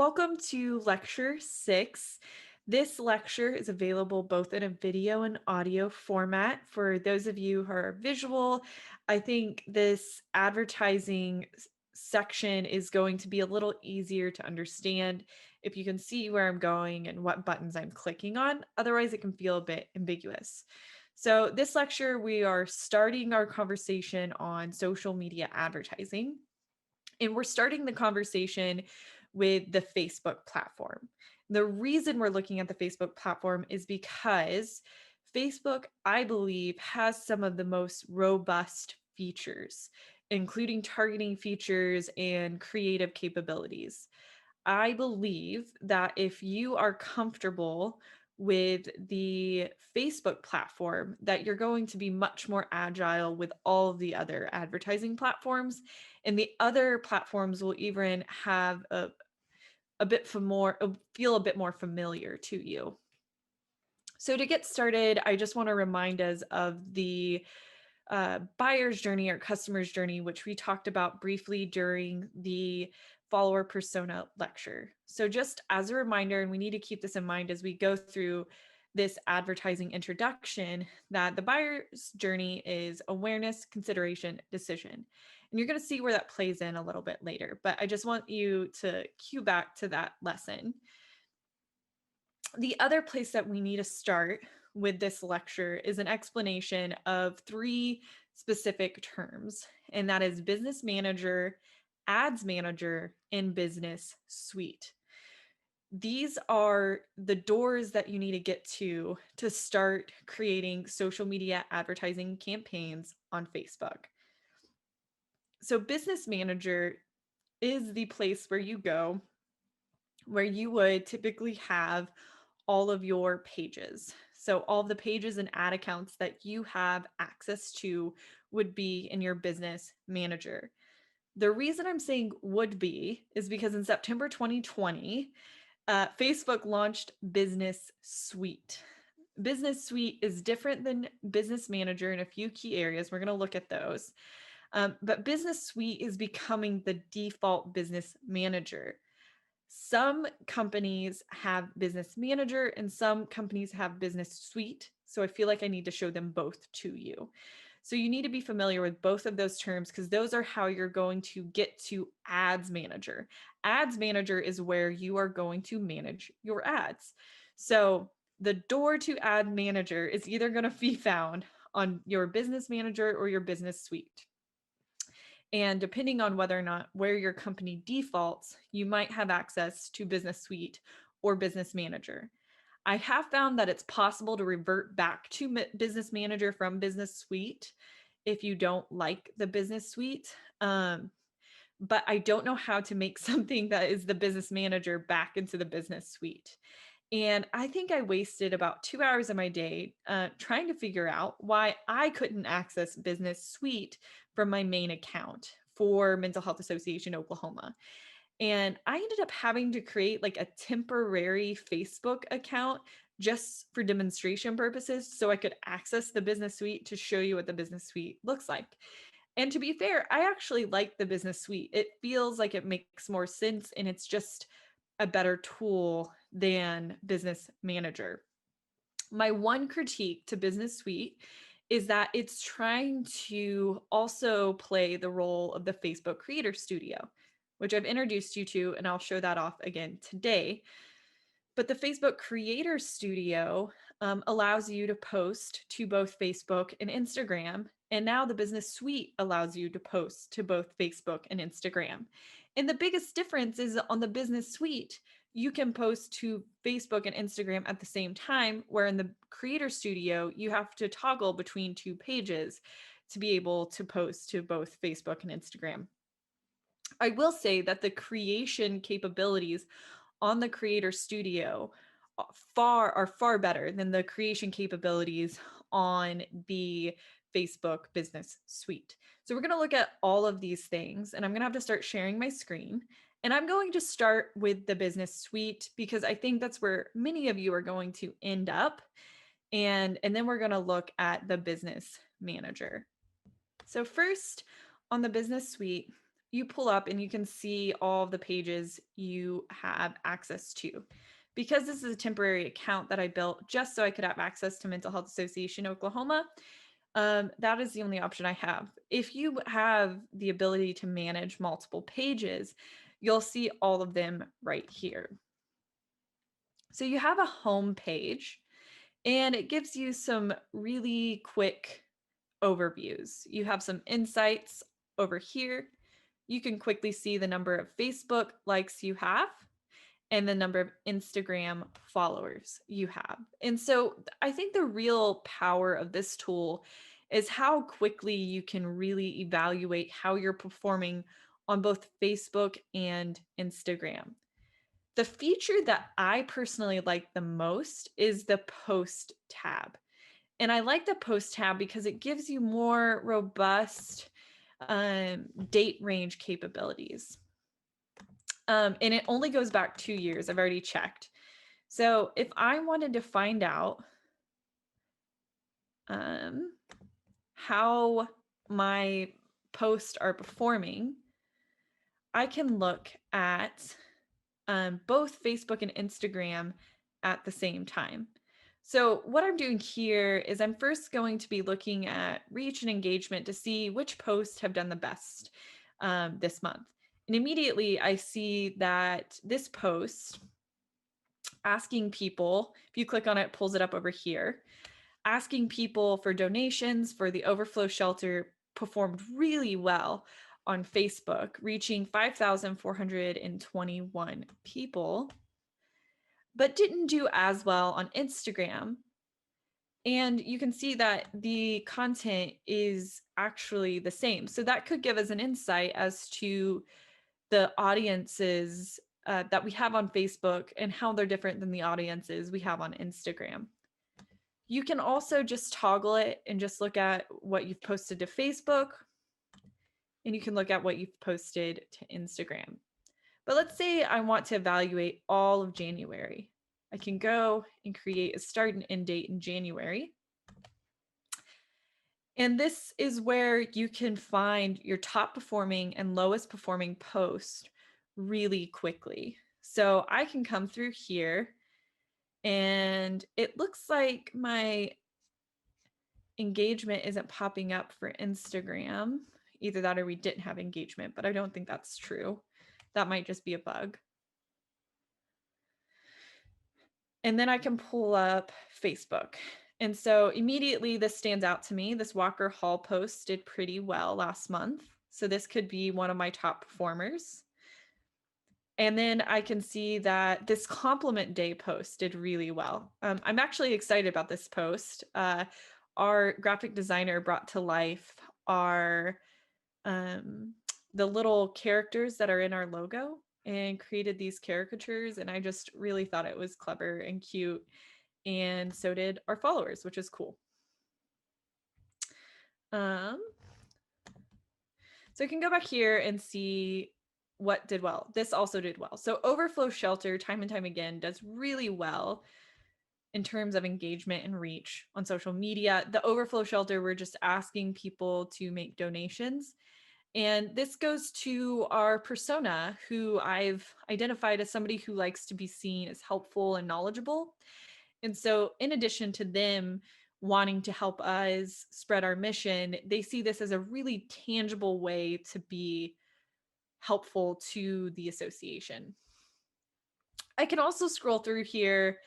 Welcome to lecture 6. This lecture is available both in a video and audio format. For those of you who are visual, I think this advertising section is going to be a little easier to understand if you can see where I'm going and what buttons I'm clicking on. Otherwise, it can feel a bit ambiguous. So this lecture, we are starting our conversation on social media advertising. And we're starting the conversation with the Facebook platform. The reason we're looking at the Facebook platform is because Facebook, I believe, has some of the most robust features, including targeting features and creative capabilities. I believe that if you are comfortable with the Facebook platform, that you're going to be much more agile with all of the other advertising platforms. And the other platforms will even have a bit for more, feel a bit more familiar to you. So to get started, I just want to remind us of the buyer's journey or customer's journey, which we talked about briefly during the follower persona lecture. So just as a reminder, and we need to keep this in mind as we go through this advertising introduction, that the buyer's journey is awareness, consideration, decision. And you're going to see where that plays in a little bit later, but I just want you to cue back to that lesson. The other place that we need to start with this lecture is an explanation of 3 specific terms, and that is business manager, ads manager, and business suite. These are the doors that you need to get to start creating social media advertising campaigns on Facebook. So business manager is the place where you go, where you would typically have all of your pages. So all of the pages and ad accounts that you have access to would be in your business manager. The reason I'm saying would be is because in September 2020, Facebook launched Business Suite. Business Suite is different than Business Manager in a few key areas. We're going to look at those. But Business Suite is becoming the default business manager. Some companies have business manager and some companies have business suite. So I feel like I need to show them both to you. So you need to be familiar with both of those terms because those are how you're going to get to ads manager. Ads manager is where you are going to manage your ads. So the door to ad manager is either going to be found on your business manager or your business suite. And depending on whether or not where your company defaults, you might have access to Business Suite or Business Manager. I have found that it's possible to revert back to Business Manager from Business Suite if you don't like the Business Suite. But I don't know how to make something that is the Business Manager back into the Business Suite. And I think I wasted about 2 hours of my day trying to figure out why I couldn't access Business Suite from my main account for Mental Health Association Oklahoma. And I ended up having to create like a temporary Facebook account just for demonstration purposes so I could access the Business Suite to show you what the Business Suite looks like. And to be fair, I actually like the Business Suite. It feels like it makes more sense and it's just a better tool than Business Manager. My one critique to Business Suite is that it's trying to also play the role of the Facebook Creator Studio, which I've introduced you to, and I'll show that off again today. But the Facebook Creator Studio allows you to post to both Facebook and Instagram. And now the Business Suite allows you to post to both Facebook and Instagram. And the biggest difference is on the Business Suite, you can post to Facebook and Instagram at the same time, where in the Creator Studio, you have to toggle between 2 pages to be able to post to both Facebook and Instagram. I will say that the creation capabilities on the Creator Studio are far better than the creation capabilities on the Facebook Business Suite. So we're going to look at all of these things, and I'm going to have to start sharing my screen. And I'm going to start with the Business Suite because I think that's where many of you are going to end up. And then we're going to look at the Business Manager. So first, on the Business Suite, you pull up and you can see all of the pages you have access to. Because this is a temporary account that I built just so I could have access to Mental Health Association Oklahoma, that is the only option I have. If you have the ability to manage multiple pages, you'll see all of them right here. So you have a home page, and it gives you some really quick overviews. You have some insights over here. You can quickly see the number of Facebook likes you have and the number of Instagram followers you have. And so I think the real power of this tool is how quickly you can really evaluate how you're performing on both Facebook and Instagram. The feature that I personally like the most is the post tab. And I like the post tab because it gives you more robust date range capabilities. And it only goes back 2 years. I've already checked. So if I wanted to find out how my posts are performing, I can look at both Facebook and Instagram at the same time. So what I'm doing here is I'm first going to be looking at reach and engagement to see which posts have done the best this month. And immediately I see that this post asking people, if you click on it, it pulls it up over here, asking people for donations for the overflow shelter performed really well on Facebook, reaching 5,421 people, but didn't do as well on Instagram. And you can see that the content is actually the same. So that could give us an insight as to the audiences that we have on Facebook and how they're different than the audiences we have on Instagram. You can also just toggle it and just look at what you've posted to Facebook, and you can look at what you've posted to Instagram. But let's say I want to evaluate all of January. I can go and create a start and end date in January. And this is where you can find your top performing and lowest performing post really quickly. So I can come through here, and it looks like my engagement isn't popping up for Instagram. Either that or we didn't have engagement, but I don't think that's true. That might just be a bug. And then I can pull up Facebook. And so immediately this stands out to me. This Walker Hall post did pretty well last month. So this could be one of my top performers. And then I can see that this compliment day post did really well. I'm actually excited about this post. Our graphic designer brought to life our the little characters that are in our logo and created these caricatures, and I just really thought it was clever and cute, and so did our followers, which is cool. So I can go back here and see what did well. This also did well. So Overflow Shelter, time and time again, does really well in terms of engagement and reach on social media. The Overflow Shelter, we're just asking people to make donations. And this goes to our persona, who I've identified as somebody who likes to be seen as helpful and knowledgeable. And so, in addition to them wanting to help us spread our mission, they see this as a really tangible way to be helpful to the association. I can also scroll through here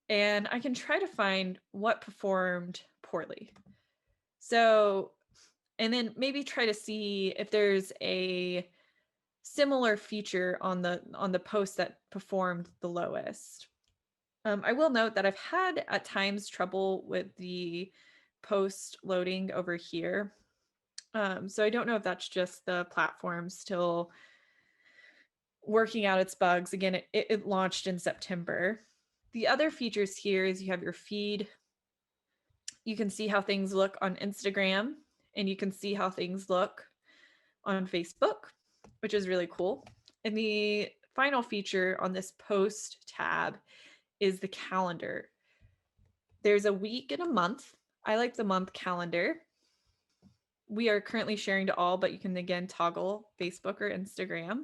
and I can try to find what performed poorly. So, and then maybe try to see if there's a similar feature on the post that performed the lowest. I will note that I've had at times trouble with the post loading over here. So I don't know if that's just the platform still working out its bugs. Again, it launched in September. The other features here is you have your feed. You can see how things look on Instagram, and you can see how things look on Facebook, which is really cool. And the final feature on this post tab is the calendar. There's a week and a month. I like the month calendar. we are currently sharing to all, but you can again toggle Facebook or Instagram.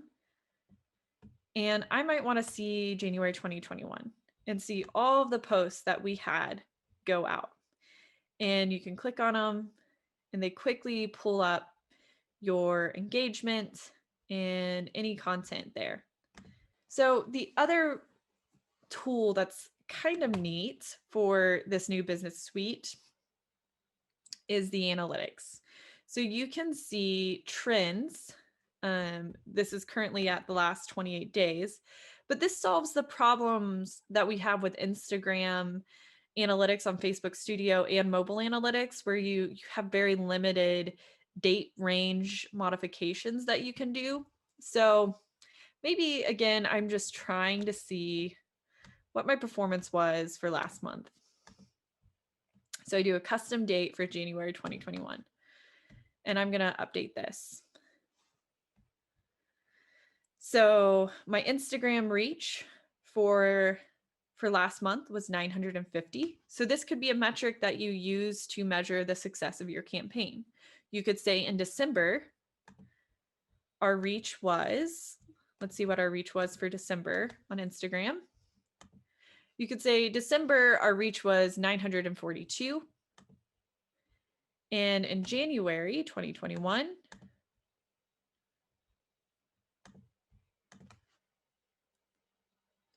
And I might want to see January 2021 and see all of the posts that we had go out. And you can click on them and they quickly pull up your engagement and any content there. So the other tool that's kind of neat for this new business suite is the analytics. So you can see trends. This is currently at the last 28 days, but this solves the problems that we have with Instagram analytics on Facebook Studio and mobile analytics, where you have very limited date range modifications that you can do. So maybe again, I'm just trying to see what my performance was for last month. So I do a custom date for January 2021, and I'm going to update this. So my Instagram reach for last month was 950. So this could be a metric that you use to measure the success of your campaign. You could say in December, our reach was, let's see what our reach was for December on Instagram. You could say December, our reach was 942. And in January 2021,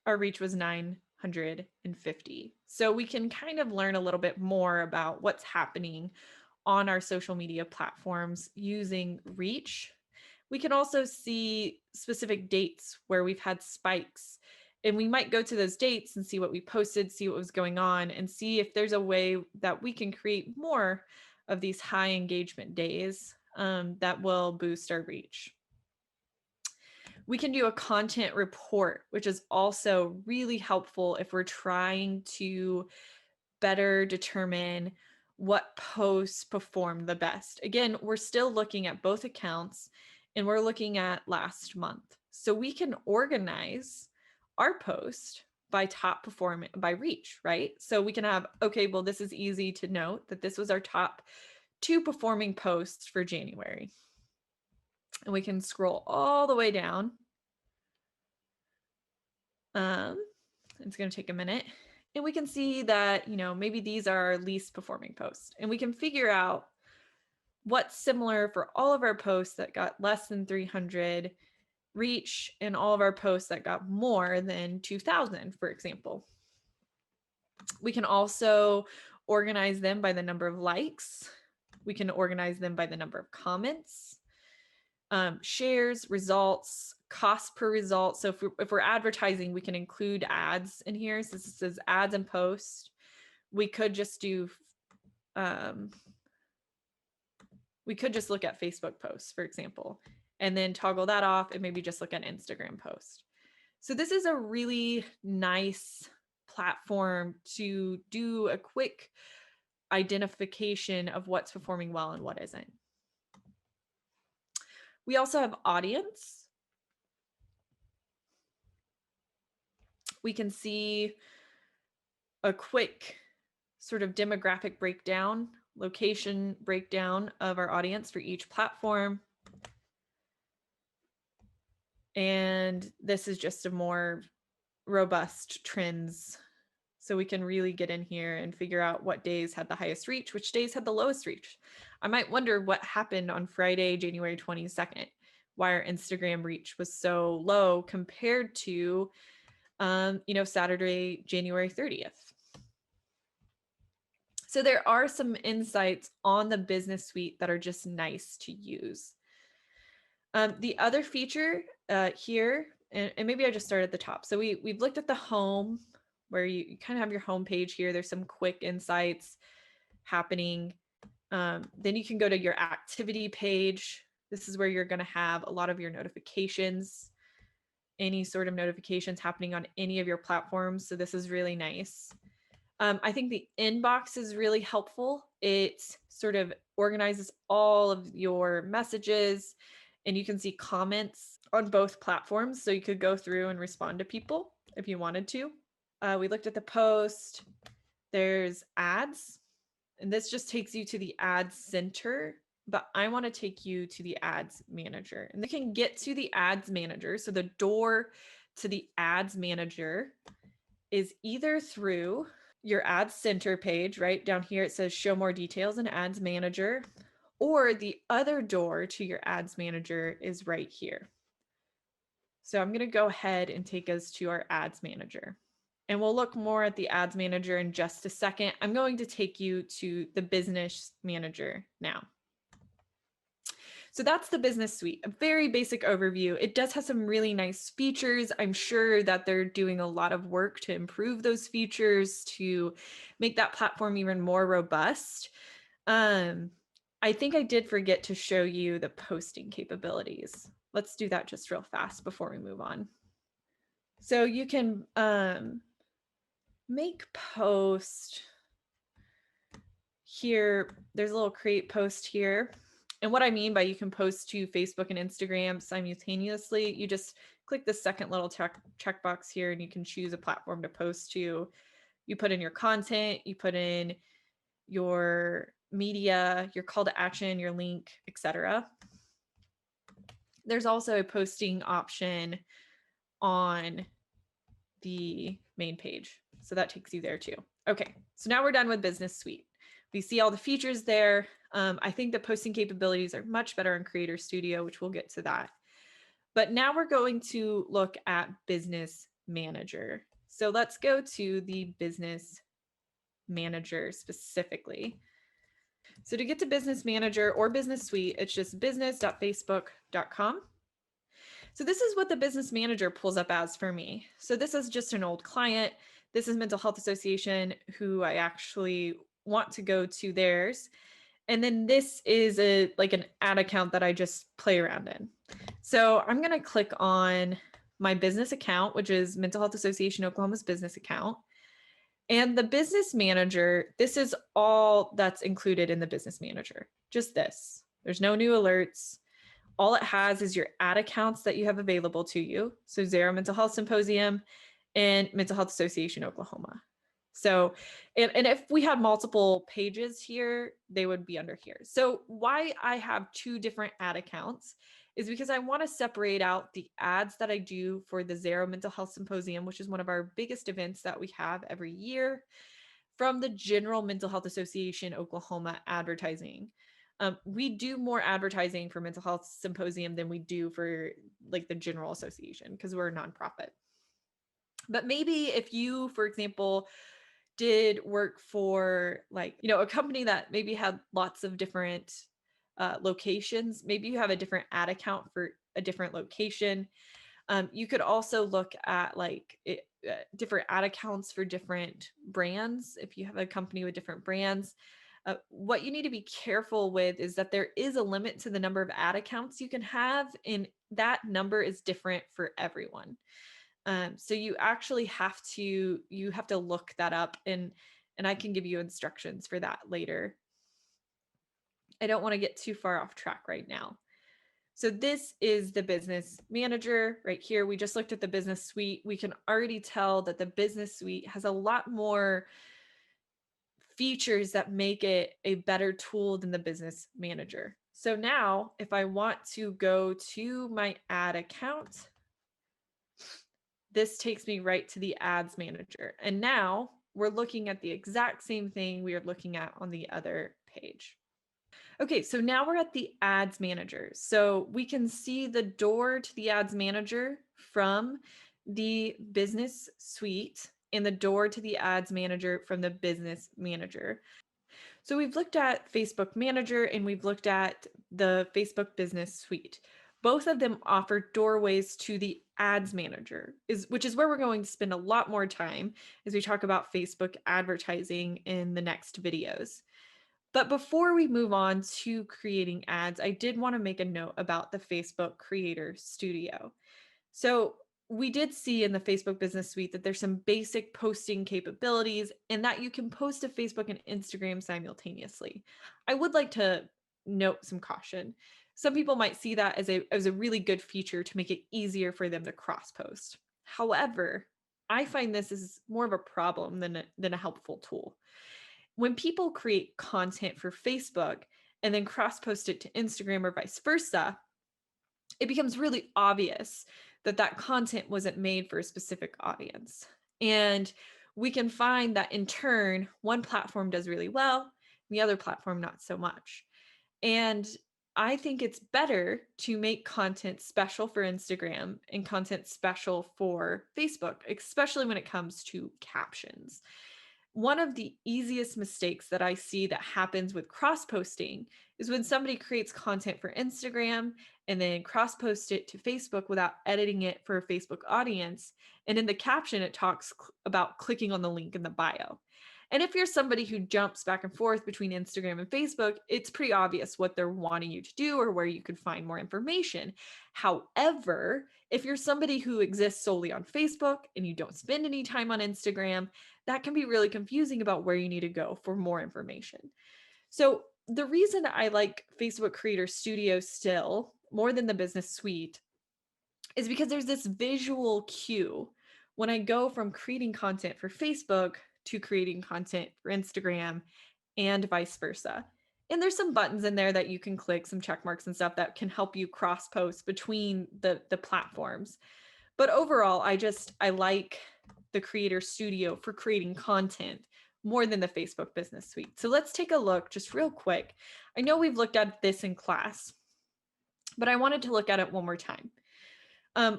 our reach was 950. So we can kind of learn a little bit more about what's happening on our social media platforms using reach. We can also see specific dates where we've had spikes, and we might go to those dates and see what we posted, see what was going on, and see if there's a way that we can create more of these high engagement days that will boost our reach. We can do a content report, which is also really helpful if we're trying to better determine what posts perform the best. Again, we're still looking at both accounts and we're looking at last month. So we can organize our post by top performing by reach, right? So we can have, okay, well, this is easy to note that this was our top 2 performing posts for January. And we can scroll all the way down. It's going to take a minute. And we can see that, maybe these are our least performing posts. And we can figure out what's similar for all of our posts that got less than 300 reach and all of our posts that got more than 2,000, for example. We can also organize them by the number of likes. We can organize them by the number of comments, shares, results, cost per result. So if we're advertising, we can include ads in here. So this says ads and posts. We could just do, we could just look at Facebook posts, for example, and then toggle that off and maybe just look at Instagram post. So this is a really nice platform to do a quick identification of what's performing well and what isn't. We also have audience. We can see a quick sort of demographic breakdown, location breakdown of our audience for each platform. And this is just a more robust trends. So we can really get in here and figure out what days had the highest reach, which days had the lowest reach. I might wonder what happened on Friday, January 22nd, why our Instagram reach was so low compared to, Saturday, January 30th. So there are some insights on the business suite that are just nice to use. The other feature here, and maybe I just start at the top. So we've looked at the home, where you kind of have your home page here. There's some quick insights happening. Then you can go to your activity page. This is where you're going to have a lot of your notifications, any sort of notifications happening on any of your platforms. So this is really nice. I think the inbox is really helpful. It sort of organizes all of your messages, and you can see comments on both platforms. So you could go through and respond to people if you wanted to. We looked at the post. There's ads, and this just takes you to the ad center but I want to take you to the ads manager. And you can get to the ads manager. So the door to the ads manager is either through your ads center page, right down here. It says show more details in ads manager, or the other door to your ads manager is right here. So I'm going to go ahead and take us to our ads manager. And we'll look more at the ads manager in just a second. I'm going to take you to the business manager now. So that's the business suite, a very basic overview. It does have some really nice features. I'm sure that they're doing a lot of work to improve those features to make that platform even more robust. I think I did forget to show you the posting capabilities. Let's do that just real fast before we move on. So you can make post here. There's a little create post here. And what I mean by you can post to Facebook and Instagram simultaneously, you just click the second little checkbox here and you can choose a platform to post to. You put in your content, you put in your media, your call to action, your link, etc. There's also a posting option on the main page. So that takes you there too. Okay, so now we're done with Business Suite. We see all the features there. I think the posting capabilities are much better in Creator Studio, which we'll get to that. But now we're going to look at Business Manager. So let's go to the Business Manager specifically. So to get to Business Manager or Business Suite, it's just business.facebook.com. So this is what the Business Manager pulls up as for me. So this is just an old client. This is Mental Health Association who I actually want to go to theirs. And then this is like an ad account that I just play around in. So I'm going to click on my business account, which is Mental Health Association Oklahoma's business account. And the Business Manager, this is all that's included in the Business Manager, just this. There's no new alerts. All it has is your ad accounts that you have available to you. So Zero Mental Health Symposium and Mental Health Association Oklahoma. So, and if we had multiple pages here, they would be under here. So why I have two different ad accounts is because I want to separate out the ads that I do for the Zero Mental Health Symposium, which is one of our biggest events that we have every year, from the general Mental Health Association Oklahoma advertising. We do more advertising for Mental Health Symposium than we do for like the general association because we're a nonprofit. But maybe if you, for example, did work for like, a company that maybe had lots of different locations, maybe you have a different ad account for a different location. You could also look at like different ad accounts for different brands. If you have a company with different brands, what you need to be careful with is that there is a limit to the number of ad accounts you can have, and that number is different for everyone. So you actually have to look that up, and I can give you instructions for that later. I don't want to get too far off track right now. So this is the Business Manager right here. We just looked at the Business Suite. We can already tell that the Business Suite has a lot more features that make it a better tool than the Business Manager. So now if I want to go to my ad account, this takes me right to the Ads Manager. And now we're looking at the exact same thing we are looking at on the other page. Okay, so now we're at the Ads Manager. So we can see the door to the Ads Manager from the Business Suite and the door to the Ads Manager from the Business Manager. So we've looked at Facebook Manager and we've looked at the Facebook Business Suite. Both of them offer doorways to the Ads Manager, which is where we're going to spend a lot more time as we talk about Facebook advertising in the next videos. But before we move on to creating ads, I did want to make a note about the Facebook Creator Studio. So we did see in the Facebook Business Suite that there's some basic posting capabilities and that you can post to Facebook and Instagram simultaneously. I would like to note some caution. Some people might see that as a really good feature to make it easier for them to cross post. However, I find this is more of a problem than a helpful tool. When people create content for Facebook and then cross post it to Instagram or vice versa, it becomes really obvious that that content wasn't made for a specific audience. And we can find that in turn, one platform does really well, the other platform not so much. And I think it's better to make content special for Instagram and content special for Facebook, especially when it comes to captions. One of the easiest mistakes that I see that happens with cross posting is when somebody creates content for Instagram and then cross post it to Facebook without editing it for a Facebook audience. And in the caption, it talks about clicking on the link in the bio. And if you're somebody who jumps back and forth between Instagram and Facebook, it's pretty obvious what they're wanting you to do or where you could find more information. However, if you're somebody who exists solely on Facebook and you don't spend any time on Instagram, that can be really confusing about where you need to go for more information. So, the reason I like Facebook Creator Studio still more than the Business Suite is because there's this visual cue when I go from creating content for Facebook to creating content for Instagram and vice versa. And there's some buttons in there that you can click, some check marks and stuff that can help you cross post between the platforms. But overall, I like the Creator Studio for creating content more than the Facebook Business Suite. So let's take a look just real quick. I know we've looked at this in class, but I wanted to look at it one more time.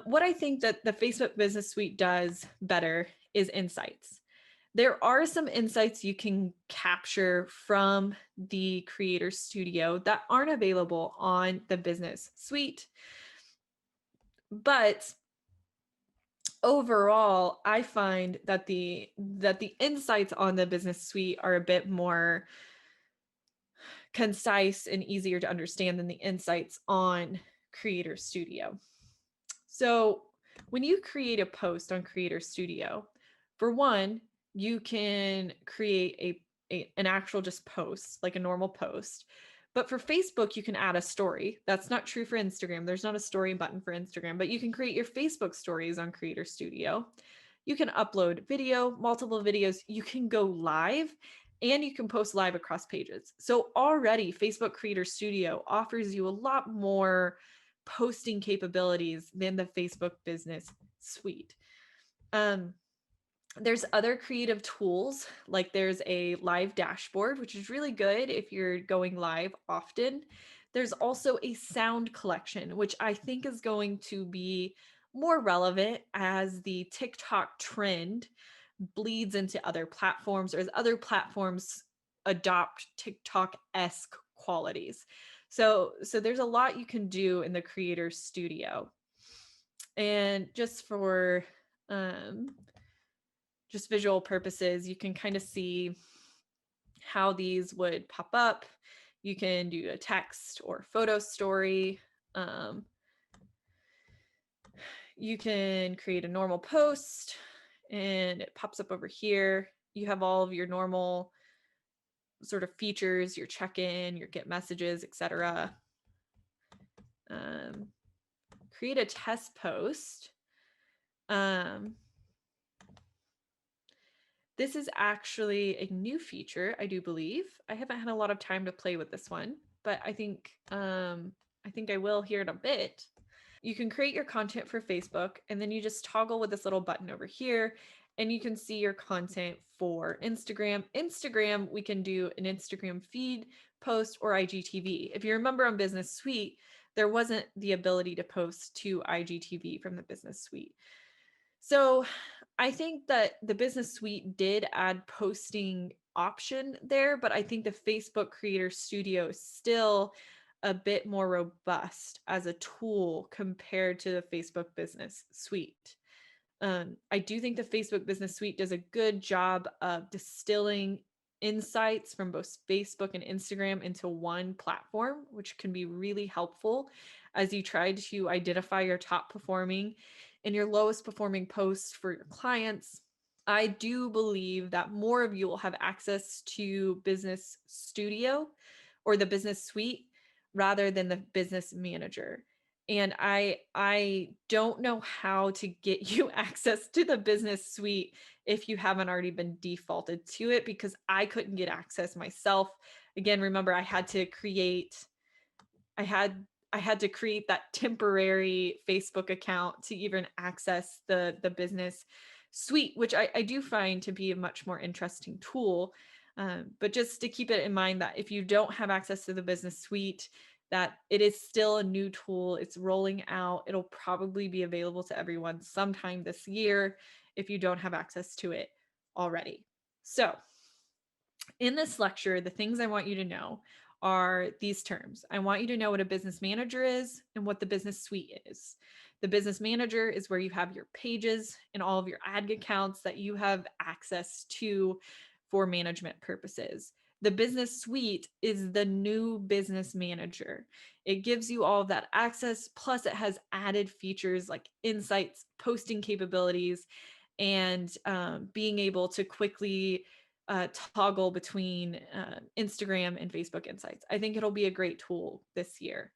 What I think that the Facebook Business Suite does better is insights. There are some insights you can capture from the Creator Studio that aren't available on the Business Suite. But overall, I find that the insights on the Business Suite are a bit more concise and easier to understand than the insights on Creator Studio. So when you create a post on Creator Studio, for one, you can create an actual just post, like a normal post. But for Facebook, you can add a story. That's not true for Instagram. There's not a story button for Instagram, but you can create your Facebook stories on Creator Studio. You can upload video, multiple videos. You can go live and you can post live across pages. So already Facebook Creator Studio offers you a lot more posting capabilities than the Facebook Business Suite. There's other creative tools, like there's a live dashboard, which is really good if you're going live often. There's also a sound collection, which I think is going to be more relevant as the TikTok trend bleeds into other platforms or as other platforms adopt TikTok-esque qualities. So there's a lot you can do in the Creator Studio. And just for just visual purposes, you can kind of see how these would pop up. You can do a text or photo story. You can create a normal post and it pops up over here. You have all of your normal sort of features, your check-in, your get messages, etc. Create a test post. This is actually a new feature, I do believe. I haven't had a lot of time to play with this one, but I think I will here in a bit. You can create your content for Facebook, and then you just toggle with this little button over here, and you can see your content for Instagram. Instagram, we can do an Instagram feed post or IGTV. If you remember on Business Suite, there wasn't the ability to post to IGTV from the Business Suite. So I think that the Business Suite did add posting option there, but I think the Facebook Creator Studio is still a bit more robust as a tool compared to the Facebook Business Suite. I do think the Facebook Business Suite does a good job of distilling insights from both Facebook and Instagram into one platform, which can be really helpful as you try to identify your top performing and your lowest performing posts for your clients. I do believe that more of you will have access to Business Studio or the Business Suite rather than the Business Manager. And I don't know how to get you access to the Business Suite if you haven't already been defaulted to it, because I couldn't get access myself again, remember I had I had to create that temporary Facebook account to even access the business suite, which I do find to be a much more interesting tool. But just to keep it in mind that if you don't have access to the business suite, that it is still a new tool. It's rolling out. It'll probably be available to everyone sometime this year if you don't have access to it already. So in this lecture, the things I want you to know are these terms. I want you to know what a business manager is and what the business suite is. The business manager is where you have your pages and all of your ad accounts that you have access to for management purposes. The business suite is the new business manager. It gives you all of that access, plus it has added features like insights, posting capabilities, and being able to quickly toggle between Instagram and Facebook Insights. I think it'll be a great tool this year.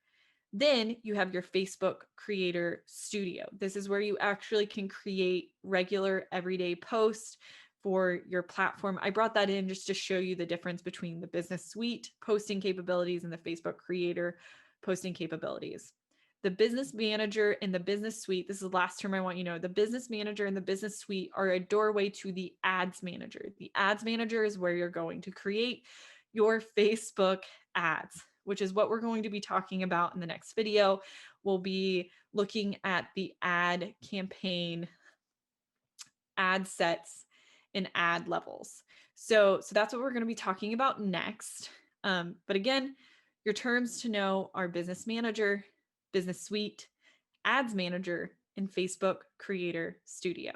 Then you have your Facebook Creator Studio. This is where you actually can create regular everyday posts for your platform. I brought that in just to show you the difference between the business suite posting capabilities and the Facebook Creator posting capabilities. The business manager and the business suite, this is the last term I want you to know. The business manager and the business suite are a doorway to the ads manager. The ads manager is where you're going to create your Facebook ads, which is what we're going to be talking about in the next video. We'll be looking at the ad campaign, ad sets, and ad levels. So that's what we're going to be talking about next. But again, your terms to know are business manager, business suite, ads manager, and Facebook Creator Studio.